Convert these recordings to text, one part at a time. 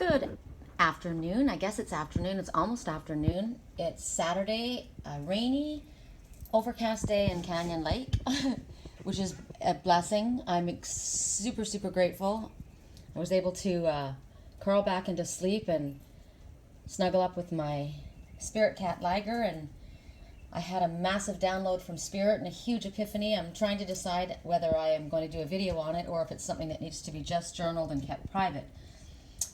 Good afternoon. I guess it's afternoon. It's almost afternoon. It's Saturday, a rainy, overcast day in Canyon Lake, which is a blessing. I'm super, super grateful. I was able to curl back into sleep and snuggle up with my spirit cat Liger, and I had a massive download from Spirit and a huge epiphany. I'm trying to decide whether I am going to do a video on it or if it's something that needs to be just journaled and kept private.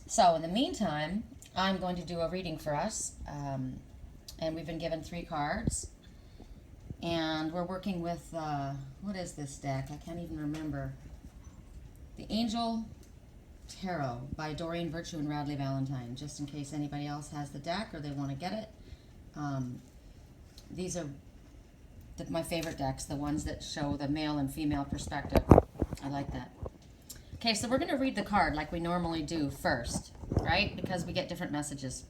So in the meantime, I'm going to do a reading for us, and we've been given 3 cards, and we're working with, what is this deck? I can't even remember. The Angel Tarot by Doreen Virtue and Radley Valentine, just in case anybody else has the deck or they want to get it. These are my favorite decks, the ones that show the male and female perspective. I like that. Okay, so we're going to read the card like we normally do first, right? Because we get different messages.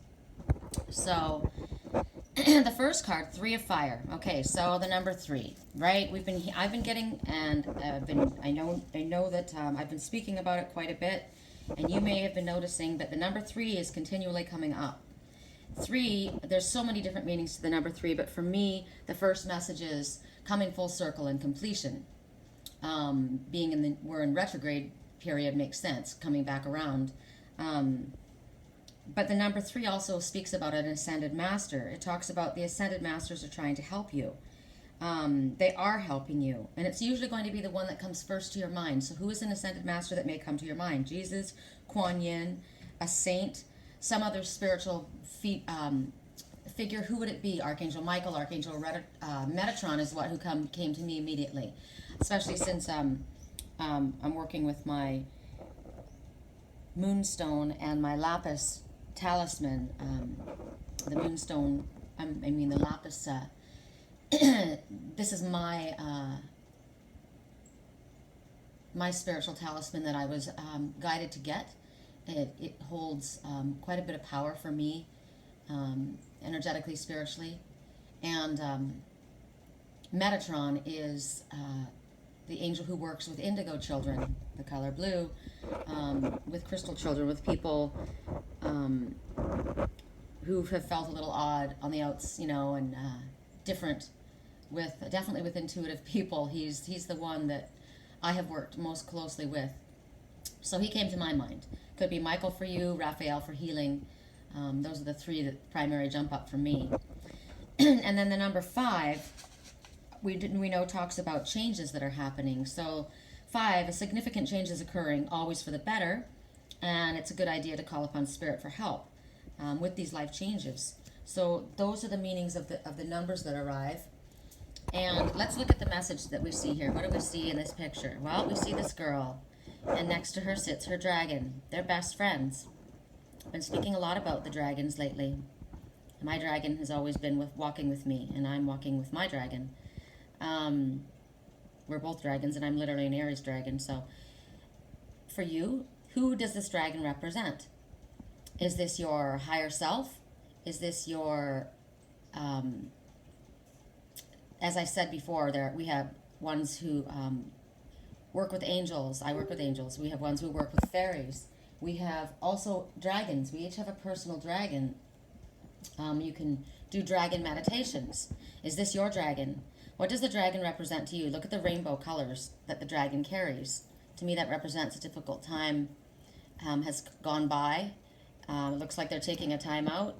So, the first card, 3 of Fire. Okay, so the number 3, right? I've been getting, and I know that I've been speaking about it quite a bit, and you may have been noticing that the number 3 is continually coming up. 3, there's so many different meanings to the number 3, but for me, the first message is coming full circle and completion. We're in retrograde period makes sense, coming back around. But the number 3 also speaks about an ascended master. It talks about the ascended masters are trying to help you. They are helping you, and it's usually going to be the one that comes first to your mind. So who is an ascended master that may come to your mind? Jesus, Kuan Yin, a saint, some other spiritual figure. Who would it be? Archangel Michael, Archangel Metatron is who came to me immediately, especially since I'm working with my moonstone and my lapis talisman. The moonstone, the lapis, this is my my spiritual talisman that I was guided to get. It holds quite a bit of power for me, energetically, spiritually. And Metatron is the angel who works with indigo children, the color blue, with crystal children, with people who have felt a little odd on the outs, and different, definitely with intuitive people. He's the one that I have worked most closely with. So he came to my mind. Could be Michael for you, Raphael for healing. Those are the 3 that primary jump up for me. And then the number 5, we know talks about changes that are happening. So 5, a significant change is occurring, always for the better, and it's a good idea to call upon Spirit for help with these life changes. So those are the meanings of the numbers that arrive. And let's look at the message that we see here. What do we see in this picture? Well, we see this girl, and next to her sits her dragon. They're best friends. I've been speaking a lot about the dragons lately. My dragon has always been walking with me, and I'm walking with my dragon. We're both dragons, and I'm literally an Aries dragon. So for you, who does this dragon represent? Is this your higher self? Is this your, as I said before, we have ones who work with angels. I work with angels. We have ones who work with fairies. We have also dragons. We each have a personal dragon. You can do dragon meditations. Is this your dragon? What does the dragon represent to you? Look at the rainbow colors that the dragon carries. To me, that represents a difficult time has gone by. It looks like they're taking a time out.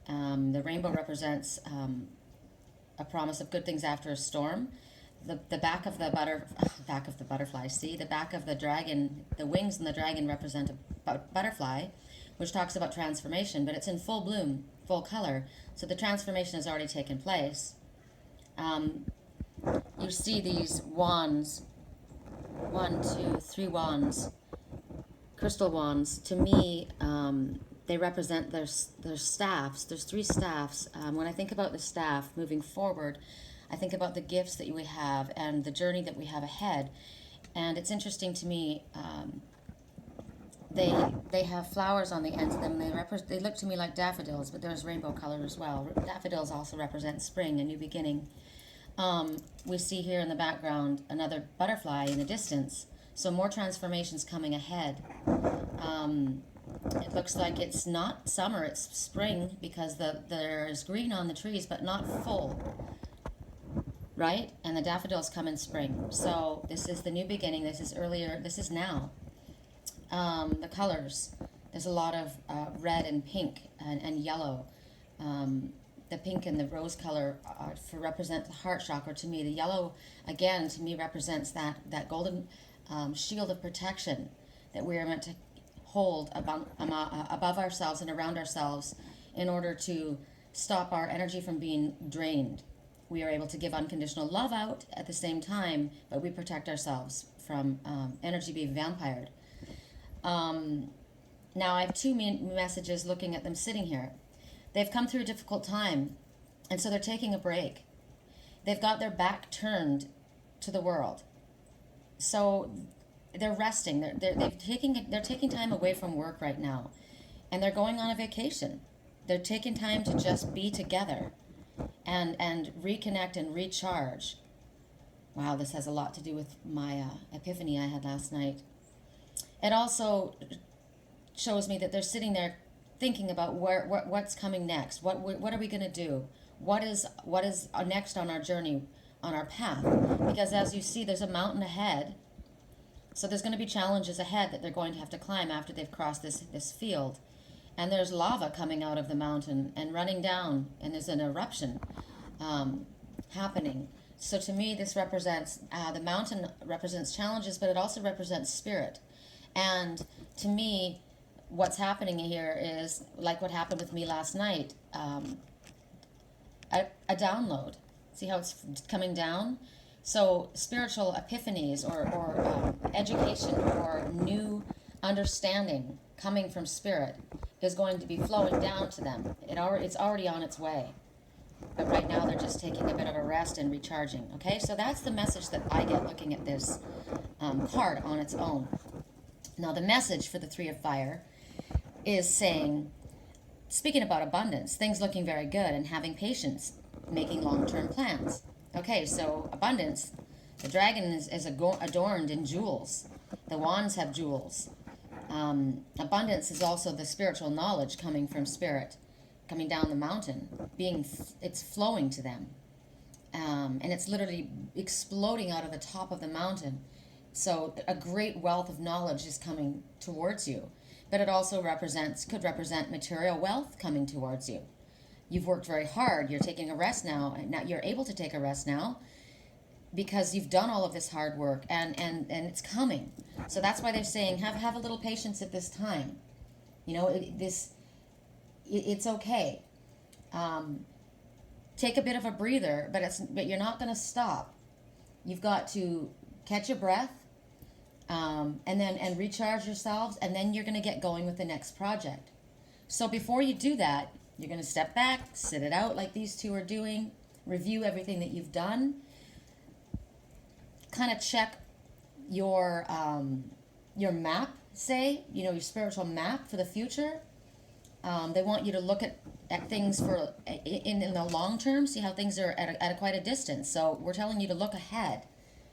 The rainbow represents a promise of good things after a storm. The back of the butterfly. See, the back of the dragon, the wings in the dragon represent a butterfly, which talks about transformation, but it's in full bloom, full color. So the transformation has already taken place. You see these wands, 1, 2, 3 wands, crystal wands. To me, they represent their staffs. There's 3 staffs. When I think about the staff moving forward, I think about the gifts that we have and the journey that we have ahead. And it's interesting to me, they have flowers on the ends of them. They look to me like daffodils, but there's rainbow color as well. Daffodils also represent spring, a new beginning. We see here in the background another butterfly in the distance. So more transformations coming ahead. Looks like it's not summer, it's spring, because there's green on the trees, but not full, right? And the daffodils come in spring. So this is the new beginning. This is earlier. This is now. The colors. There's a lot of red and pink and yellow. The pink and the rose color represent the heart chakra to me. The yellow, again, to me represents that golden shield of protection that we are meant to hold above ourselves and around ourselves in order to stop our energy from being drained. We are able to give unconditional love out at the same time, but we protect ourselves from energy being vampired. Now I have two messages looking at them sitting here. They've come through a difficult time, and so they're taking a break. They've got their back turned to the world. So they're resting. They're taking time away from work right now, and they're going on a vacation. They're taking time to just be together and reconnect and recharge. Wow, this has a lot to do with my epiphany I had last night. It also shows me that they're sitting there thinking about what's coming next. What are we going to do? What is next on our journey, on our path? Because as you see, there's a mountain ahead. So there's going to be challenges ahead that they're going to have to climb after they've crossed this field. And there's lava coming out of the mountain and running down, and there's an eruption happening. So to me, this represents, the mountain represents challenges, but it also represents spirit. And to me, what's happening here is like what happened with me last night, a download. See how it's coming down? So spiritual epiphanies or education or new understanding coming from spirit is going to be flowing down to them. It's already on its way. But right now they're just taking a bit of a rest and recharging. Okay, so that's the message that I get looking at this card on its own. Now the message for the Three of Fire is saying, speaking about abundance, things looking very good and having patience, making long-term plans. Okay, so abundance, the dragon is adorned in jewels. The wands have jewels. Abundance is also the spiritual knowledge coming from spirit, coming down the mountain, it's flowing to them. And it's literally exploding out of the top of the mountain. So a great wealth of knowledge is coming towards you. But it also could represent material wealth coming towards you. You've worked very hard. You're taking a rest now, and now you're able to take a rest now because you've done all of this hard work, and it's coming. So that's why they're saying have a little patience at this time. You know, it's okay. Take a bit of a breather, but you're not going to stop. You've got to catch your breath. And recharge yourselves, and then you're going to get going with the next project. So before you do that, you're going to step back, sit it out like these two are doing, review everything that you've done, kind of check your map, your spiritual map for the future. They want you to look at things in the long term, see how things are at quite a distance. So we're telling you to look ahead.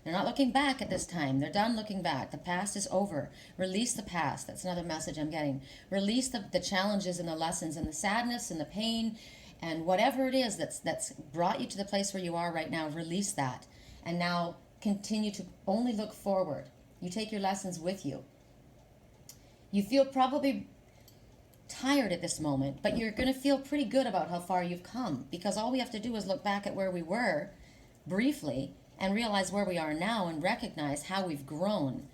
They're not looking back at this time. They're done looking back. The past is over. Release the past. That's another message I'm getting. Release the challenges and the lessons and the sadness and the pain and whatever it is that's brought you to the place where you are right now. Release that. And now continue to only look forward. You take your lessons with you. You feel probably tired at this moment, but you're going to feel pretty good about how far you've come, because all we have to do is look back at where we were briefly and realize where we are now and recognize how we've grown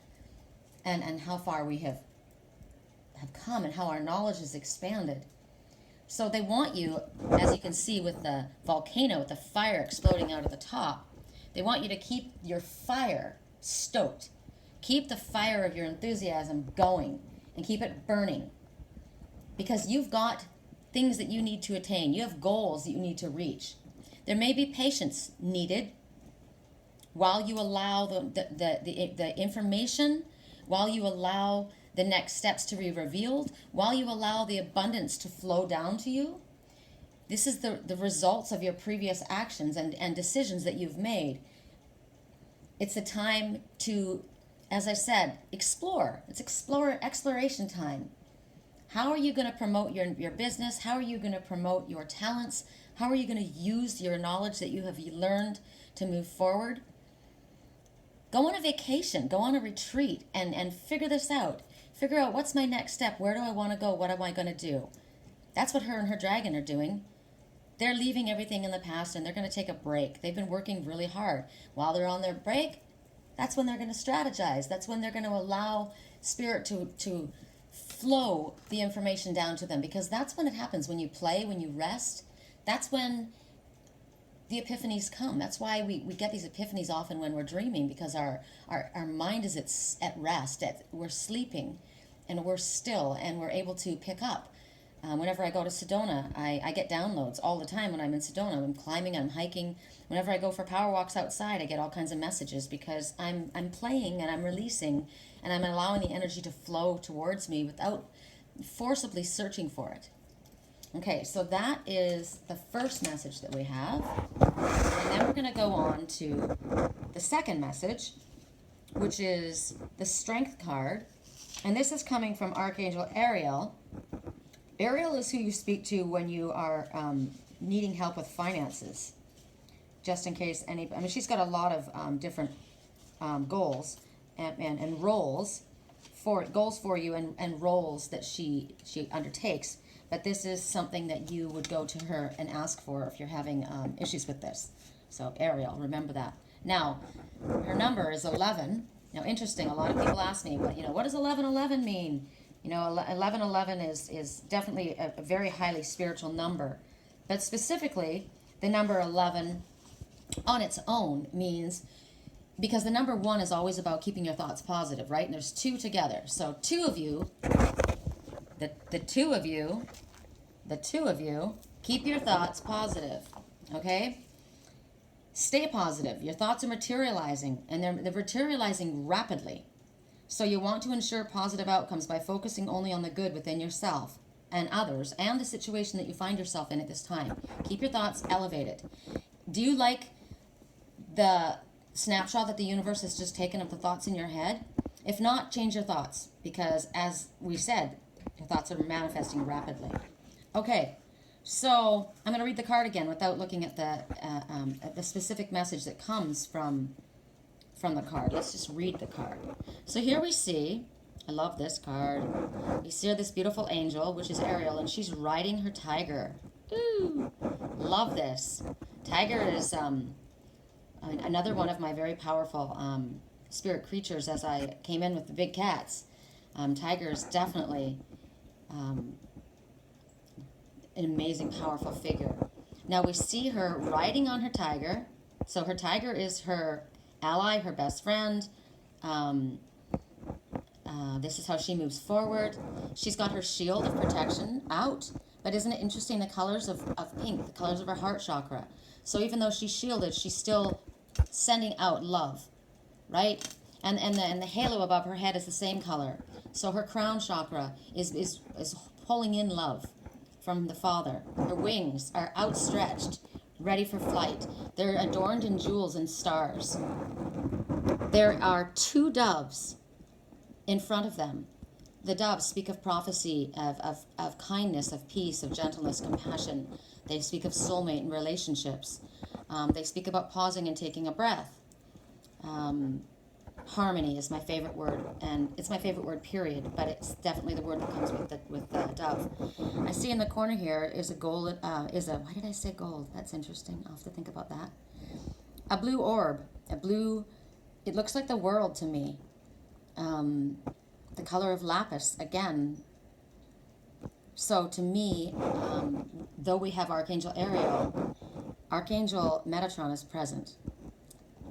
and how far we have come and how our knowledge has expanded. So they want you, as you can see with the volcano, with the fire exploding out of the top, they want you to keep your fire stoked. Keep the fire of your enthusiasm going and keep it burning, because you've got things that you need to attain. You have goals that you need to reach. There may be patience needed while you allow the information, while you allow the next steps to be revealed, while you allow the abundance to flow down to you. This is the results of your previous actions and decisions that you've made. It's a time to, as I said, explore. It's exploration time. How are you going to promote your business? How are you going to promote your talents? How are you going to use your knowledge that you have learned to move forward? Go on a vacation, go on a retreat, and figure this out. Figure out, what's my next step? Where do I want to go? What am I going to do? That's what her and her dragon are doing. They're leaving everything in the past and they're going to take a break. They've been working really hard. While they're on their break, that's when they're going to strategize. That's when they're going to allow spirit to flow the information down to them, because that's when it happens. When you play, when you rest, that's when the epiphanies come. That's why we get these epiphanies often when we're dreaming, because our mind is at rest. We're sleeping and we're still, and we're able to pick up. Whenever I go to Sedona, I get downloads all the time when I'm in Sedona. I'm climbing, I'm hiking. Whenever I go for power walks outside, I get all kinds of messages, because I'm playing and I'm releasing, and I'm allowing the energy to flow towards me without forcibly searching for it. Okay, so that is the first message that we have. And then we're going to go on to the second message, which is the Strength card. And this is coming from Archangel Ariel. Ariel is who you speak to when you are needing help with finances. Just in case she's got a lot of different goals and roles for you, and roles that she undertakes. But this is something that you would go to her and ask for if you're having issues with this. So Ariel, remember that. Now, her number is 11. Now, interesting, a lot of people ask me, what does 1111 mean? 1111 is definitely a very highly spiritual number. But specifically, the number 11 on its own means, because the number 1 is always about keeping your thoughts positive, right? And there's 2 together. So two of you, the two of you, keep your thoughts positive, okay? Stay positive. Your thoughts are materializing, and they're materializing rapidly. So you want to ensure positive outcomes by focusing only on the good within yourself and others and the situation that you find yourself in at this time. Keep your thoughts elevated. Do you like the snapshot that the universe has just taken of the thoughts in your head? If not, change your thoughts, because as we said, your thoughts are manifesting rapidly. Okay, so I'm going to read the card again without looking at the specific message that comes from the card. Let's just read the card. So here we see, I love this card, we see this beautiful angel, which is Ariel, and she's riding her tiger. Ooh, love this. Tiger is another one of my very powerful spirit creatures as I came in with the big cats. Tiger is definitely an amazing, powerful figure. Now we see her riding on her tiger. So her tiger is her ally, her best friend. This is how she moves forward. She's got her shield of protection out. But isn't it interesting, the colors of pink, the colors of her heart chakra? So even though she's shielded, she's still sending out love, right? And the halo above her head is the same color. So her crown chakra is pulling in love from the Father. Her wings are outstretched, ready for flight. They're adorned in jewels and stars. There are 2 doves in front of them. The doves speak of prophecy, of kindness, of peace, of gentleness, compassion. They speak of soulmate and relationships. They speak about pausing and taking a breath. Harmony is my favorite word, and it's my favorite word, period, but it's definitely the word that comes with the dove. I see in the corner here is a gold, why did I say gold? That's interesting. I'll have to think about that. A blue orb, it looks like the world to me. The color of lapis, again. So to me, though we have Archangel Ariel, Archangel Metatron is present.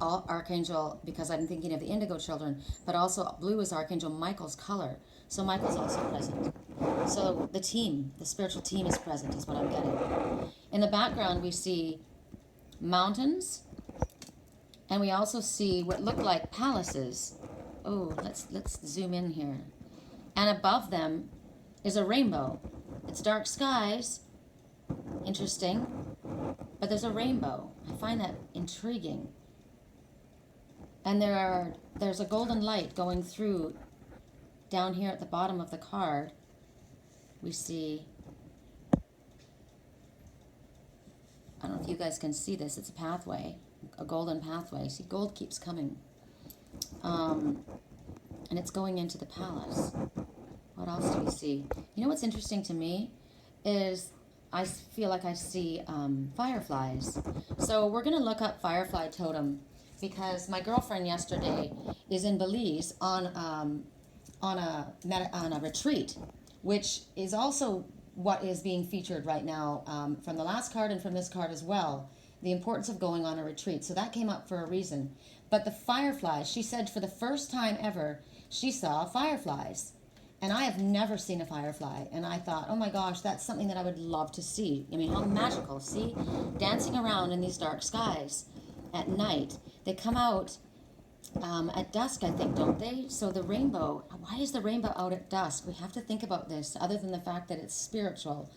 Archangel, because I'm thinking of the indigo children, but also blue is Archangel Michael's color. So Michael's also present. So the spiritual team is present, is what I'm getting. In the background, we see mountains, and we also see what look like palaces. Oh, let's zoom in here. And above them is a rainbow. It's dark skies. Interesting. But there's a rainbow. I find that intriguing. And there's a golden light going through down here at the bottom of the card. we see, I don't know if you guys can see this, it's a pathway, a golden pathway. See, gold keeps coming. And it's going into the palace. What else do we see? You know what's interesting to me is I feel like I see fireflies. So we're going to look up firefly totem because my girlfriend yesterday is in Belize on a retreat, which is also what is being featured right now from the last card and from this card as well, the importance of going on a retreat. So that came up for a reason. But the fireflies, she said for the first time ever, she saw fireflies. And I have never seen a firefly. And I thought, oh my gosh, that's something that I would love to see. I mean, how magical, see? Dancing around in these dark skies at night. They come out at dusk, I think, don't they? So the rainbow, why is the rainbow out at dusk? We have to think about this, other than the fact that it's spiritual.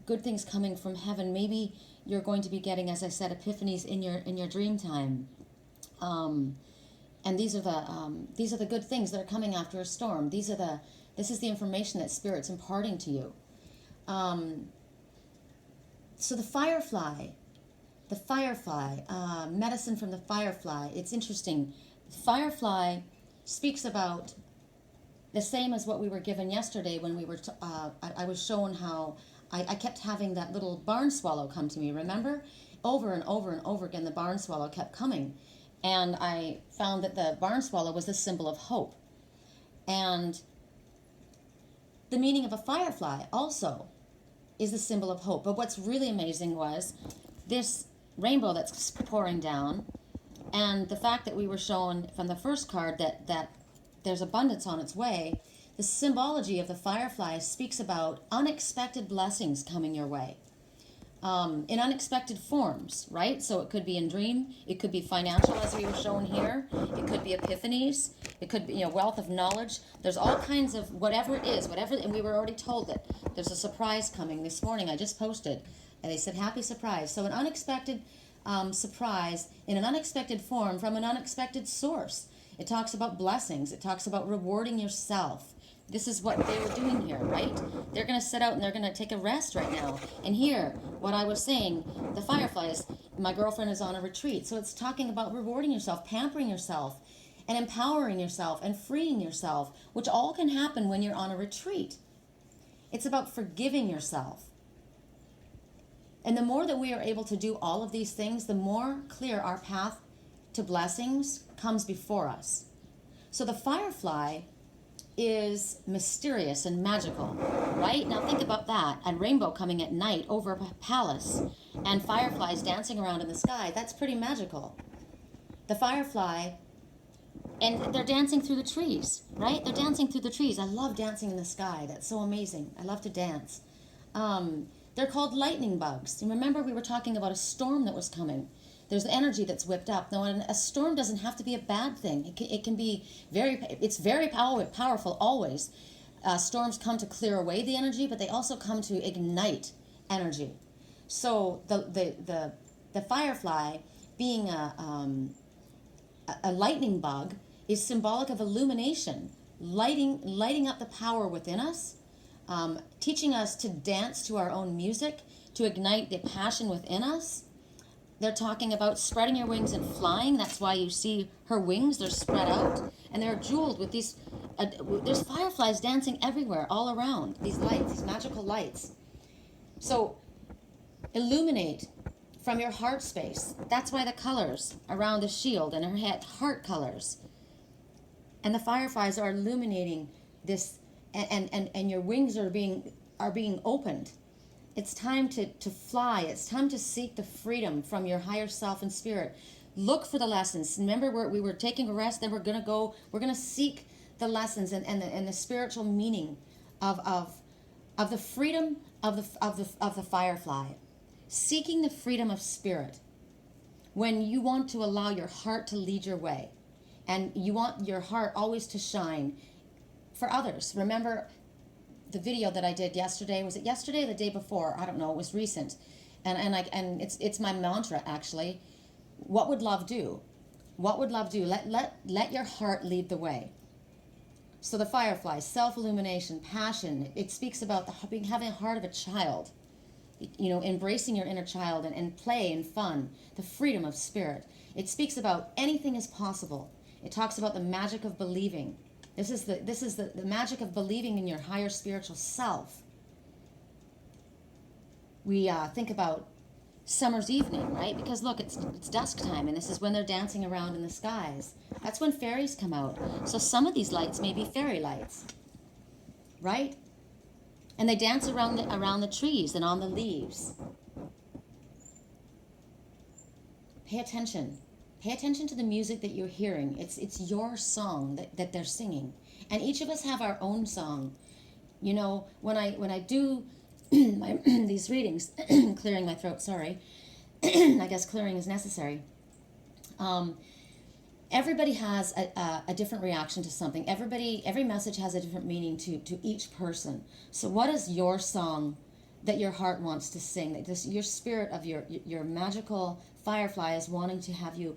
Good things coming from heaven. Maybe you're going to be getting, as I said, epiphanies in your dream time. And these are the good things that are coming after a storm. This is the information that Spirit's imparting to you. So the firefly, medicine from the firefly. It's interesting. Firefly speaks about the same as what we were given yesterday when we were. I was shown how I kept having that little barn swallow come to me. Remember, over and over and over again, the barn swallow kept coming. And I found that the barn swallow was the symbol of hope. And the meaning of a firefly also is the symbol of hope. But what's really amazing was this rainbow that's pouring down, and the fact that we were shown from the first card that there's abundance on its way. The symbology of the firefly speaks about unexpected blessings coming your way. In unexpected forms, right? So it could be in dream, it could be financial as we were shown here, it could be epiphanies, it could be wealth of knowledge. There's all kinds of whatever it is, and we were already told that there's a surprise coming this morning. I just posted, and they said happy surprise. So an unexpected surprise in an unexpected form from an unexpected source. It talks about blessings, it talks about rewarding yourself. This is what they were doing here, right? They're going to sit out and they're going to take a rest right now. And here, what I was saying, the fireflies, my girlfriend is on a retreat. So it's talking about rewarding yourself, pampering yourself, and empowering yourself, and freeing yourself, which all can happen when you're on a retreat. It's about forgiving yourself. And the more that we are able to do all of these things, the more clear our path to blessings comes before us. So the firefly is mysterious and magical, right? Now think about that. And rainbow coming at night over a palace and fireflies dancing around in the sky. That's pretty magical. The firefly, and they're dancing through the trees, right? They're dancing through the trees. I love dancing in the sky. That's so amazing. I love to dance. They're called lightning bugs. You remember we were talking about a storm that was coming. There's energy that's whipped up. Now, a storm doesn't have to be a bad thing. It can be it's very powerful always. Storms come to clear away the energy, but they also come to ignite energy. So the firefly, being a lightning bug, is symbolic of illumination, lighting up the power within us, teaching us to dance to our own music, to ignite the passion within us. They're talking about spreading your wings and flying. That's why you see her wings. They're spread out. And they're jeweled with these... there's fireflies dancing everywhere, all around. These lights, these magical lights. So, illuminate from your heart space. That's why the colors around the shield and her head, heart colors. And the fireflies are illuminating this, and your wings are being opened. It's time to fly. It's time to seek the freedom from your higher self and spirit. Look for the lessons. Remember, we were taking a rest, then we're going to seek the lessons and the spiritual meaning of the freedom of the firefly. Seeking the freedom of spirit. When you want to allow your heart to lead your way. And you want your heart always to shine for others. Remember the video that I did yesterday? Was it yesterday or the day before? I don't know. It was recent, and it's my mantra actually. What would love do? What would love do? Let your heart lead the way. So the firefly, self-illumination, passion, it speaks about having a heart of a child, you know, embracing your inner child and play and fun, the freedom of spirit. It speaks about anything is possible. It talks about the magic of believing. This is the magic of believing in your higher spiritual self. We think about summer's evening, right? Because look, it's dusk time, and this is when they're dancing around in the skies. That's when fairies come out. So some of these lights may be fairy lights, right? And they dance around the trees and on the leaves. Pay attention. Pay attention to the music that you're hearing. It's your song that they're singing. And each of us have our own song. You know, when I do these readings, clearing my throat, sorry. I guess clearing is necessary. Everybody has a different reaction to something. Every message has a different meaning to each person. So what is your song that your heart wants to sing? That your spirit of your magical firefly is wanting to have you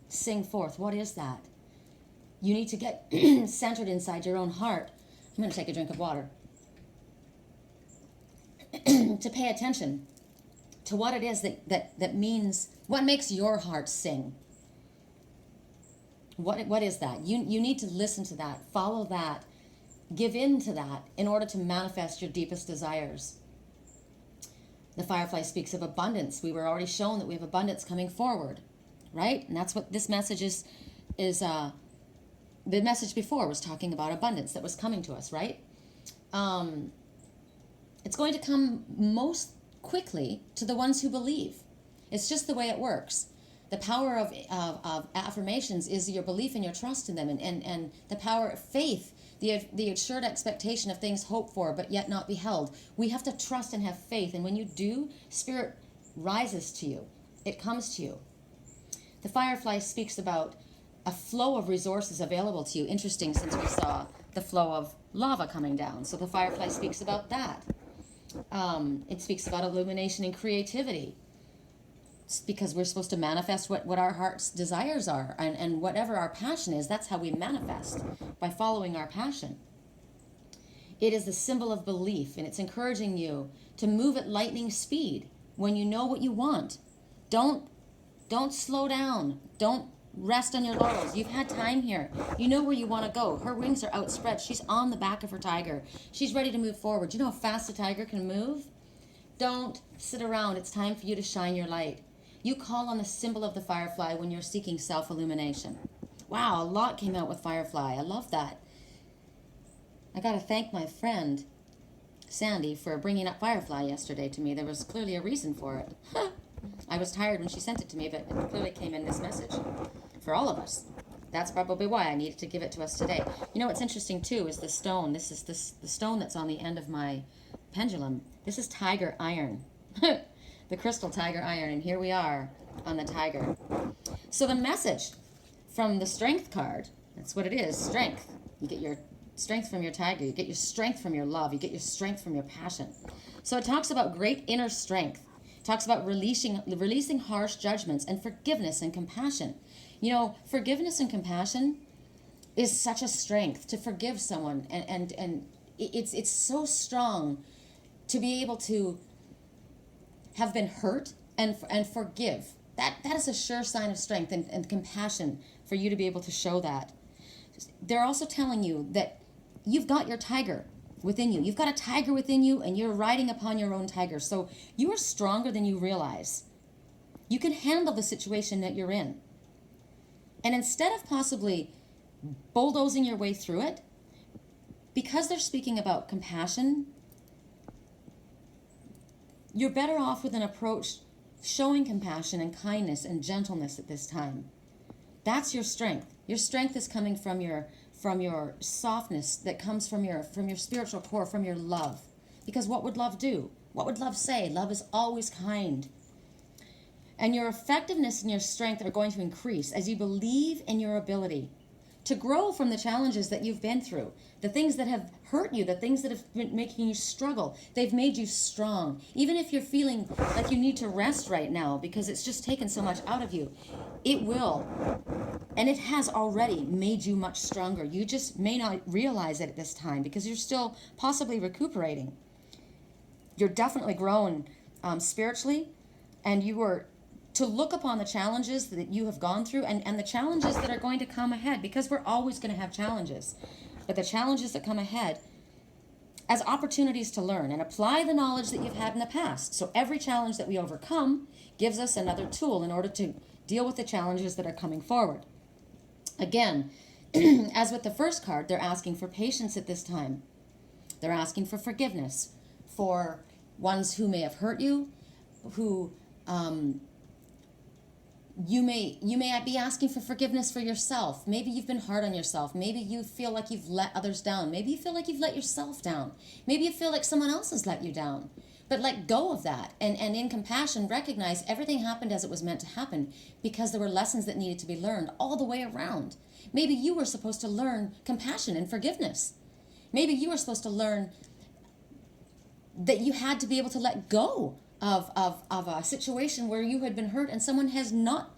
sing forth. What is that? You need to get centered inside your own heart. I'm going to take a drink of water. To pay attention to what it is that means, what makes your heart sing. What is that? You need to listen to that, follow that, give in to that in order to manifest your deepest desires. The firefly speaks of abundance. We were already shown that we have abundance coming forward, right? And that's what this message is the message before was talking about abundance that was coming to us, right? It's going to come most quickly to the ones who believe. It's just the way it works. The power of affirmations is your belief and your trust in them, and the power of faith, the assured expectation of things hoped for but yet not beheld. We have to trust and have faith, and when you do, Spirit rises to you. It comes to you. The firefly speaks about a flow of resources available to you. Interesting, since we saw the flow of lava coming down. So the firefly speaks about that. It speaks about illumination and creativity. It's because we're supposed to manifest what our heart's desires are, and whatever our passion is, that's how we manifest, by following our passion. It is the symbol of belief, and it's encouraging you to move at lightning speed when you know what you want. Don't slow down. Don't rest on your laurels. You've had time here. You know where you want to go. Her wings are outspread. She's on the back of her tiger. She's ready to move forward. You know how fast a tiger can move? Don't sit around. It's time for you to shine your light. You call on the symbol of the firefly when you're seeking self-illumination. Wow, a lot came out with firefly. I love that. I got to thank my friend Sandy for bringing up firefly yesterday to me. There was clearly a reason for it. I was tired when she sent it to me, but it clearly came in this message for all of us. That's probably why I needed to give it to us today. You know what's interesting too is the stone. This is the stone that's on the end of my pendulum. This is tiger iron. The crystal tiger iron, and here we are on the tiger. So the message from the strength card, that's what it is, strength. You get your strength from your tiger. You get your strength from your love. You get your strength from your passion. So it talks about great inner strength. It talks about releasing harsh judgments and forgiveness and compassion. You know, forgiveness and compassion is such a strength, to forgive someone, and it's so strong to be able to have been hurt and forgive. That is a sure sign of strength and compassion for you to be able to show that. They're also telling you that you've got your tiger within you. You've got a tiger within you, and you're riding upon your own tiger. So you are stronger than you realize. You can handle the situation that you're in. And instead of possibly bulldozing your way through it, because they're speaking about compassion, you're better off with an approach showing compassion and kindness and gentleness at this time. That's your strength. Your strength is coming from your softness, that comes from your spiritual core, from your love. Because what would love do? What would love say? Love is always kind. And your effectiveness and your strength are going to increase as you believe in your ability to grow from the challenges that you've been through, the things that have hurt you, the things that have been making you struggle. They've made you strong. Even if you're feeling like you need to rest right now because it's just taken so much out of you, it will. And it has already made you much stronger. You just may not realize it at this time because you're still possibly recuperating. You're definitely growing spiritually, and you are to look upon the challenges that you have gone through and the challenges that are going to come ahead, because we're always going to have challenges. But the challenges that come ahead as opportunities to learn and apply the knowledge that you've had in the past. So every challenge that we overcome gives us another tool in order to deal with the challenges that are coming forward. Again, as with the first card, they're asking for patience at this time. They're asking for forgiveness for ones who may have hurt you, who you may be asking for forgiveness for yourself. Maybe you've been hard on yourself. Maybe you feel like you've let others down. Maybe you feel like you've let yourself down. Maybe you feel like someone else has let you down. But let go of that, and in compassion recognize everything happened as it was meant to happen, because there were lessons that needed to be learned all the way around. Maybe you were supposed to learn compassion and forgiveness. Maybe you were supposed to learn that you had to be able to let go of a situation where you had been hurt and someone has not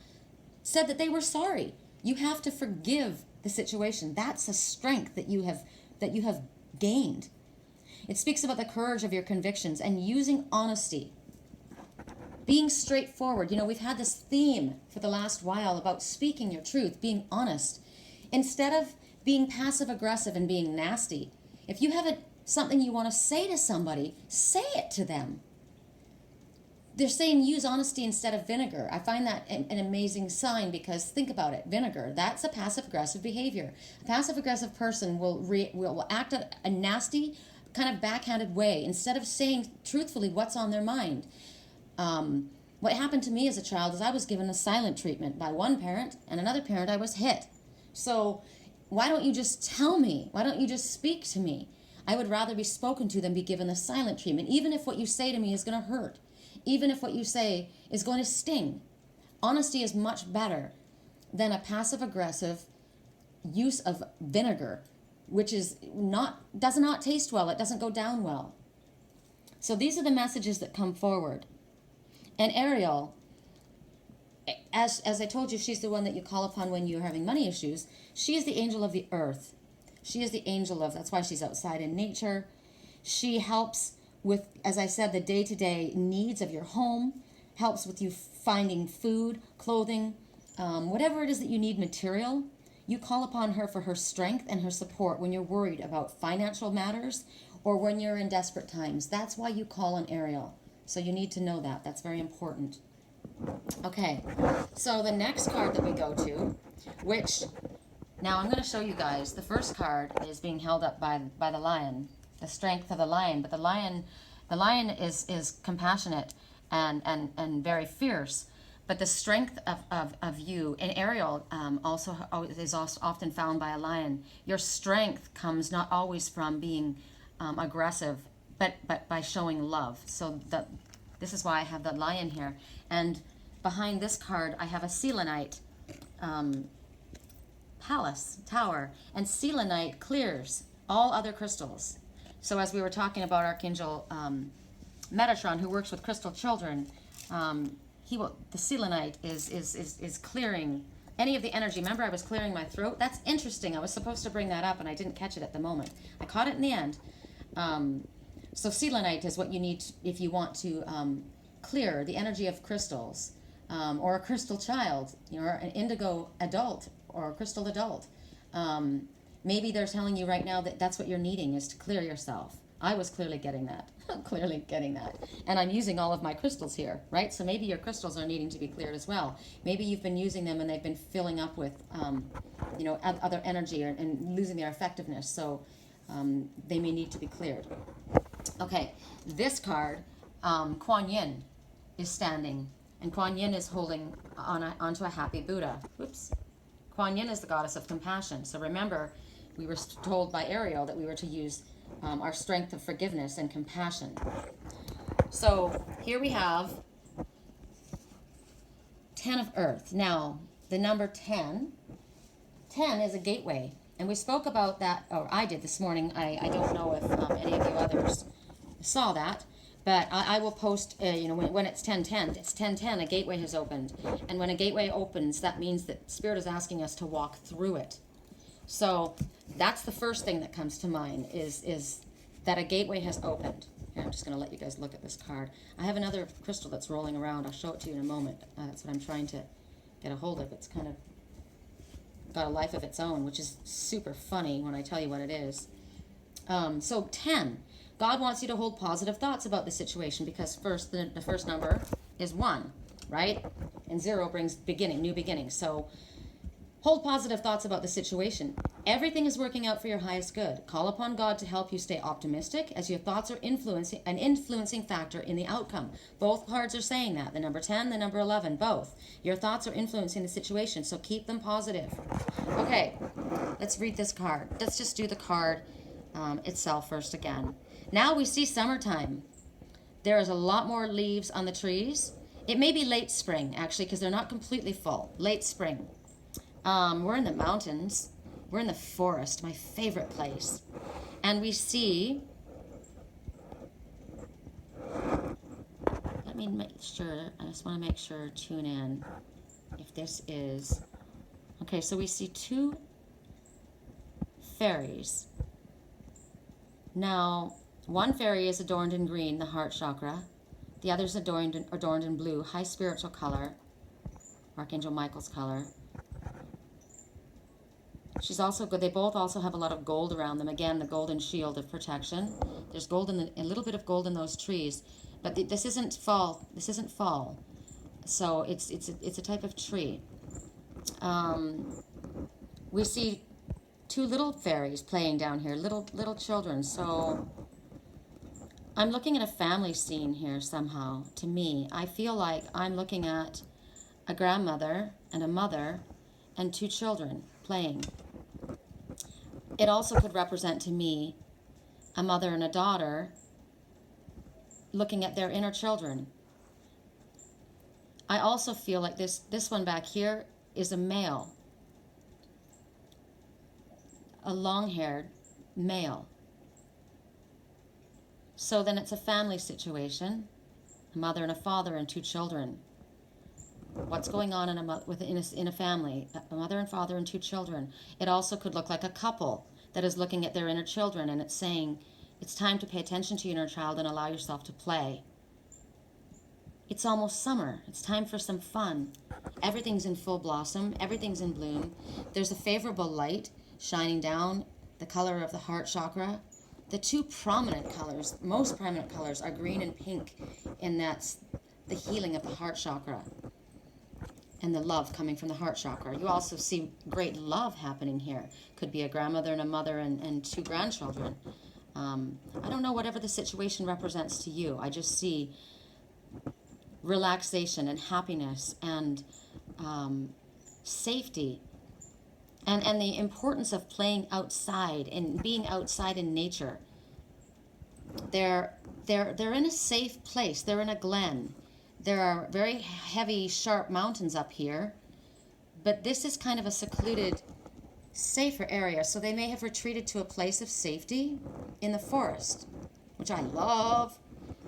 said that they were sorry. You have to forgive the situation. That's a strength that you have gained. It speaks about the courage of your convictions and using honesty. Being straightforward. You know, we've had this theme for the last while about speaking your truth, being honest. Instead of being passive-aggressive and being nasty, if you have something you want to say to somebody, say it to them. They're saying use honesty instead of vinegar. I find that an amazing sign, because think about it. Vinegar, that's a passive-aggressive behavior. A passive-aggressive person will act a nasty, kind of backhanded way instead of saying truthfully what's on their mind. What happened to me as a child is I was given a silent treatment by one parent, and another parent I was hit. So why don't you just tell me? Why don't you just speak to me? I would rather be spoken to than be given the silent treatment, even if what you say to me is going to hurt, even if what you say is going to sting. Honesty is much better than a passive-aggressive use of vinegar, which does not taste well. It doesn't go down well. So these are the messages that come forward. And Ariel, as I told you, she's the one that you call upon when you're having money issues. She is the angel of the earth. She is the angel of, that's why she's outside in nature. She helps with, as I said, the day-to-day needs of your home, helps with you finding food, clothing, whatever it is that you need, material. You call upon her for her strength and her support when you're worried about financial matters or when you're in desperate times. That's why you call on Ariel. So you need to know that. That's very important. Okay, so the next card that we go to, which now I'm going to show you guys. The first card is being held up by the lion, the strength of the lion. But the lion is compassionate and very fierce. But the strength of you, and Ariel also is often found by a lion. Your strength comes not always from being aggressive, but by showing love. So this is why I have the lion here. And behind this card, I have a selenite palace, tower. And selenite clears all other crystals. So as we were talking about Archangel Metatron, who works with crystal children, the selenite is clearing any of the energy. Remember, I was clearing my throat? That's interesting. I was supposed to bring that up, and I didn't catch it at the moment. I caught it in the end. So selenite is what you need if you want to clear the energy of crystals, or a crystal child, or an indigo adult, or a crystal adult. Maybe they're telling you right now that that's what you're needing, is to clear yourself. I was clearly getting that. Clearly getting that. And I'm using all of my crystals here, right? So maybe your crystals are needing to be cleared as well. Maybe you've been using them and they've been filling up with, other energy and losing their effectiveness. So they may need to be cleared. Okay, this card, Kuan Yin is standing. And Kuan Yin is holding onto a happy Buddha. Whoops. Kuan Yin is the goddess of compassion. So remember, we were told by Ariel that we were to use our strength of forgiveness and compassion. So here we have 10 of earth. Now, the number 10 10 is a gateway. And we spoke about that, or I did this morning. I don't know if any of you others saw that. But I will post, when it's 10:10, it's 10:10, a gateway has opened. And when a gateway opens, that means that Spirit is asking us to walk through it. So that's the first thing that comes to mind is that a gateway has opened. Here, I'm just going to let you guys look at this card. I have another crystal that's rolling around. I'll show it to you in a moment. That's what I'm trying to get a hold of. It's kind of got a life of its own, which is super funny when I tell you what it is. So 10. God wants you to hold positive thoughts about the situation because first, the first number is 1, right? And 0 brings beginning, new beginnings. So hold positive thoughts about the situation. Everything is working out for your highest good. Call upon God to help you stay optimistic as your thoughts are an influencing factor in the outcome. Both cards are saying that. The number 10, the number 11, both. Your thoughts are influencing the situation, so keep them positive. Okay, let's read this card. Let's just do the card itself first again. Now we see summertime. There is a lot more leaves on the trees. It may be late spring, actually, because they're not completely full. Late spring. We're in the mountains. We're in the forest, my favorite place. And we see... Let me make sure. I just want to make sure, tune in, if this is... Okay, so we see 2 fairies. Now... one fairy is adorned in green, the heart chakra. The other is adorned in blue, high spiritual color, Archangel Michael's color. She's also good. They both also have a lot of gold around them. Again, the golden shield of protection. There's gold in a little bit of gold in those trees, but this isn't fall. This isn't fall. So it's a type of tree. We see 2 little fairies playing down here, little children. So I'm looking at a family scene here somehow. To me, I feel like I'm looking at a grandmother and a mother and 2 children playing. It also could represent to me a mother and a daughter looking at their inner children. I also feel like this one back here is a male, a long-haired male. So then it's a family situation, a mother and a father and 2 children. What's going on in a family? A mother and father and 2 children. It also could look like a couple that is looking at their inner children and it's saying, it's time to pay attention to your inner child and allow yourself to play. It's almost summer. It's time for some fun. Everything's in full blossom. Everything's in bloom. There's a favorable light shining down, the color of the heart chakra. The 2 prominent colors, most prominent colors, are green and pink, and that's the healing of the heart chakra and the love coming from the heart chakra. You also see great love happening here. Could be a grandmother and a mother and 2 grandchildren. I don't know whatever the situation represents to you. I just see relaxation and happiness and safety. And the importance of playing outside and being outside in nature. They're in a safe place. They're in a glen. There are very heavy, sharp mountains up here, but this is kind of a secluded, safer area. So they may have retreated to a place of safety in the forest, which I love.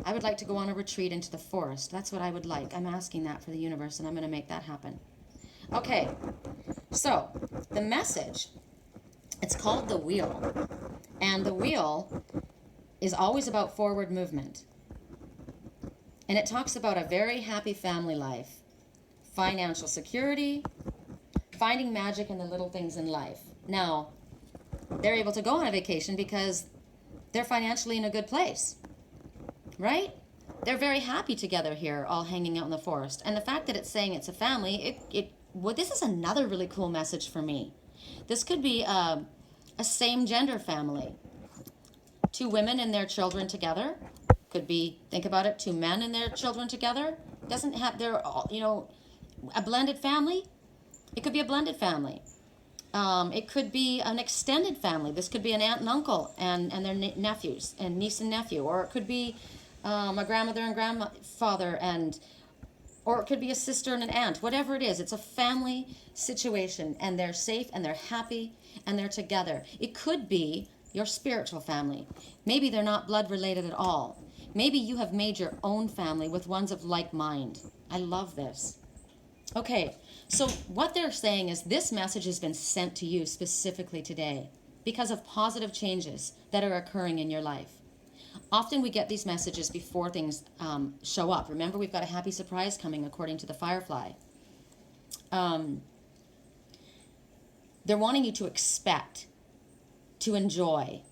I would like to go on a retreat into the forest. That's what I would like. I'm asking that for the universe, and I'm going to make that happen. Okay, so the message, it's called the wheel, and the wheel is always about forward movement, and it talks about a very happy family life, financial security, finding magic in the little things in life. Now, they're able to go on a vacation because they're financially in a good place, right? They're very happy together here, all hanging out in the forest, and the fact that it's saying it's a family, well, this is another really cool message for me. This could be a same-gender family. 2 women and their children together. Could be, think about it, 2 men and their children together. Doesn't have, they're all, a blended family. It could be a blended family. It could be an extended family. This could be an aunt and uncle and their nephews and niece and nephew. Or it could be a grandmother and grandfather Or it could be a sister and an aunt, whatever it is. It's a family situation, and they're safe and they're happy and they're together. It could be your spiritual family. Maybe they're not blood related at all. Maybe you have made your own family with ones of like mind. I love this. Okay, so what they're saying is this message has been sent to you specifically today because of positive changes that are occurring in your life. Often we get these messages before things show up. Remember, we've got a happy surprise coming according to the Firefly. They're wanting you to expect, to enjoy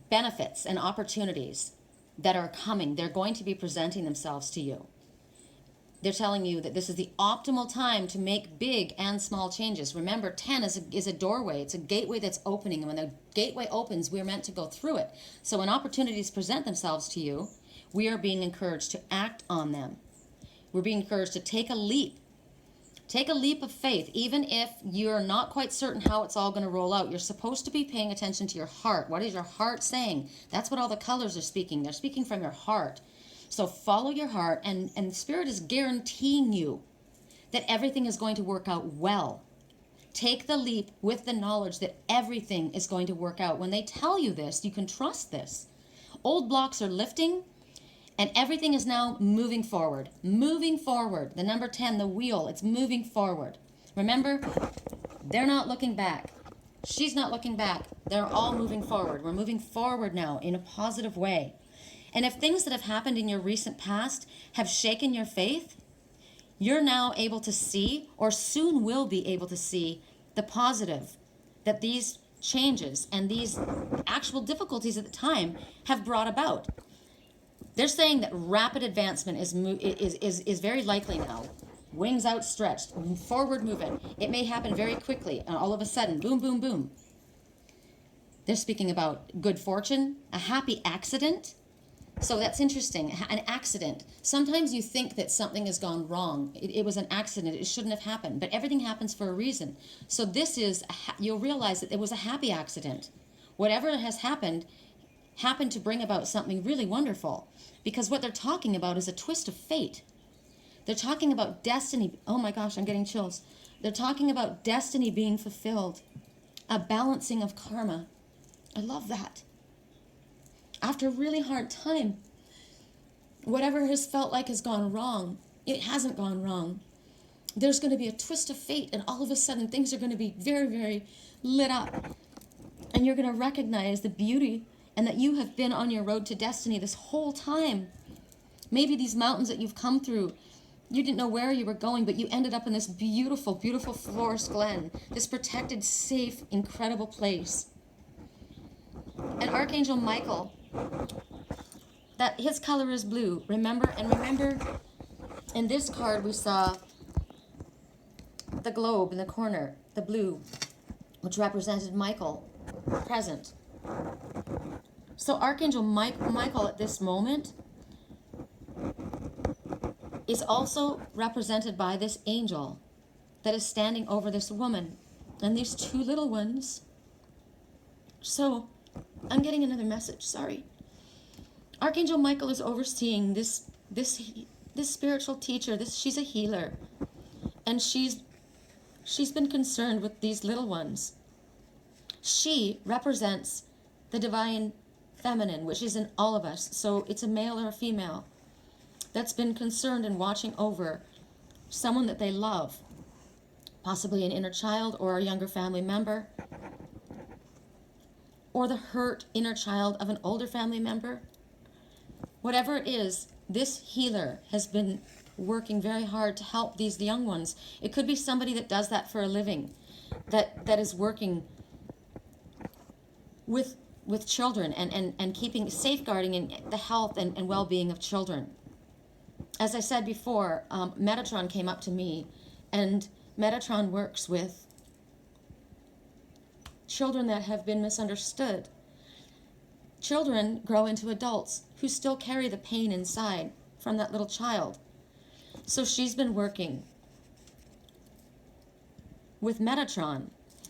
benefits and opportunities that are coming. They're going to be presenting themselves to you. They're telling you that this is the optimal time to make big and small changes. Remember, 10 is a doorway. It's a gateway that's opening. And when the gateway opens, we're meant to go through it. So when opportunities present themselves to you, we are being encouraged to act on them. We're being encouraged to take a leap. Take a leap of faith, even if you're not quite certain how it's all going to roll out. You're supposed to be paying attention to your heart. What is your heart saying? That's what all the colors are speaking. They're speaking from your heart. So follow your heart, and Spirit is guaranteeing you that everything is going to work out well. Take the leap with the knowledge that everything is going to work out. When they tell you this, you can trust this. Old blocks are lifting, and everything is now moving forward. Moving forward. The number 10, the wheel, it's moving forward. Remember, they're not looking back. She's not looking back. They're all moving forward. We're moving forward now in a positive way. And if things that have happened in your recent past have shaken your faith, you're now able to see, or soon will be able to see, the positive that these changes and these actual difficulties at the time have brought about. They're saying that rapid advancement is very likely now. Wings outstretched, forward moving. It may happen very quickly, and all of a sudden, boom, boom, boom. They're speaking about good fortune, a happy accident. So that's interesting, an accident. Sometimes you think that something has gone wrong. It was an accident. It shouldn't have happened. But everything happens for a reason. So this is, you'll realize that it was a happy accident. Whatever has happened to bring about something really wonderful. Because what they're talking about is a twist of fate. They're talking about destiny. Oh my gosh, I'm getting chills. They're talking about destiny being fulfilled. A balancing of karma. I love that. After a really hard time, whatever has felt like has gone wrong, it hasn't gone wrong. There's going to be a twist of fate, and all of a sudden things are going to be very, very lit up. And you're going to recognize the beauty and that you have been on your road to destiny this whole time. Maybe these mountains that you've come through, you didn't know where you were going, but you ended up in this beautiful, beautiful forest glen, this protected, safe, incredible place. And Archangel Michael, that his color is blue. Remember in this card we saw the globe in the corner, the blue, which represented Michael, present. So Archangel Michael at this moment is also represented by this angel that is standing over this woman and these two little ones. So I'm getting another message, sorry. Archangel Michael is overseeing this spiritual teacher. She's a healer. And she's been concerned with these little ones. She represents the divine feminine, which is in all of us. So it's a male or a female that's been concerned and watching over someone that they love, possibly an inner child or a younger family member, or the hurt inner child of an older family member. Whatever it is, this healer has been working very hard to help these young ones. It could be somebody that does that for a living, that is working with children and keeping, safeguarding the health and well-being of children. As I said before, Metatron came up to me, and Metatron works with children that have been misunderstood. Children grow into adults who still carry the pain inside from that little child. So she's been working with Metatron,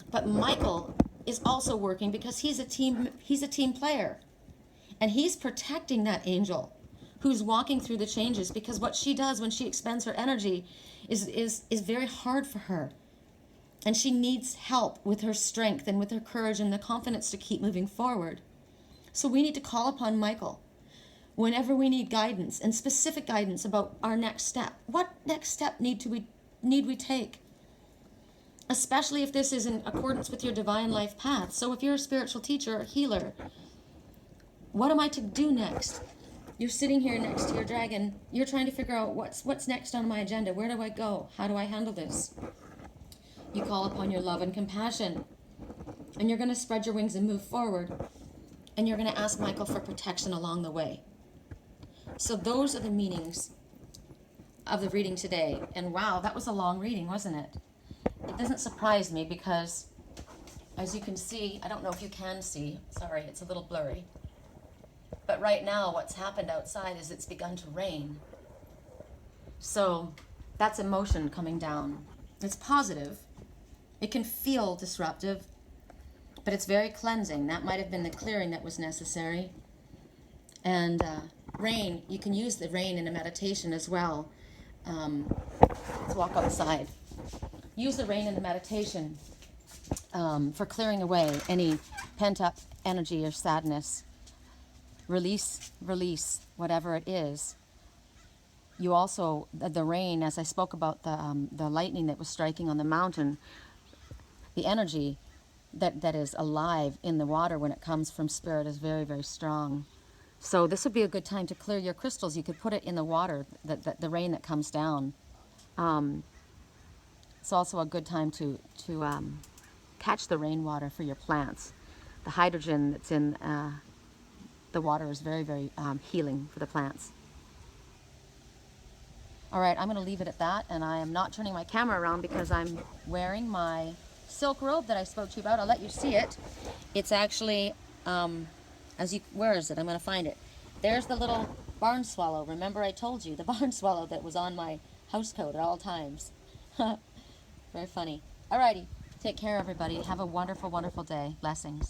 but Michael is also working because he's a team player, and he's protecting that angel who's walking through the changes, because what she does when she expends her energy is very hard for her. And she needs help with her strength and with her courage and the confidence to keep moving forward. So we need to call upon Michael whenever we need guidance, and specific guidance about our next step. What next step need we take? Especially if this is in accordance with your divine life path. So if you're a spiritual teacher or healer, what am I to do next? You're sitting here next to your dragon. You're trying to figure out what's next on my agenda. Where do I go? How do I handle this? You call upon your love and compassion. And you're going to spread your wings and move forward. And you're going to ask Michael for protection along the way. So those are the meanings of the reading today. And wow, that was a long reading, wasn't it? It doesn't surprise me because, as you can see, I don't know if you can see, sorry, it's a little blurry. But right now, what's happened outside is it's begun to rain. So that's emotion coming down. It's positive. It can feel disruptive, but it's very cleansing. That might have been the clearing that was necessary. And rain, you can use the rain in a meditation as well. Let's walk outside. Use the rain in the meditation for clearing away any pent-up energy or sadness. Release, whatever it is. You also, the rain, as I spoke about the lightning that was striking on the mountain, the energy that is alive in the water when it comes from spirit is very, very strong. So this would be a good time to clear your crystals. You could put it in the water, the rain that comes down. It's also a good time to catch the rainwater for your plants. The hydrogen that's in the water is very, very healing for the plants. All right, I'm going to leave it at that, and I am not turning my camera around because I'm wearing my silk robe that I spoke to you about. I'll let you see it. It's actually, where is it? I'm going to find it. There's the little barn swallow. Remember I told you, the barn swallow that was on my house coat at all times. Very funny. Alrighty, take care everybody. Have a wonderful, wonderful day. Blessings.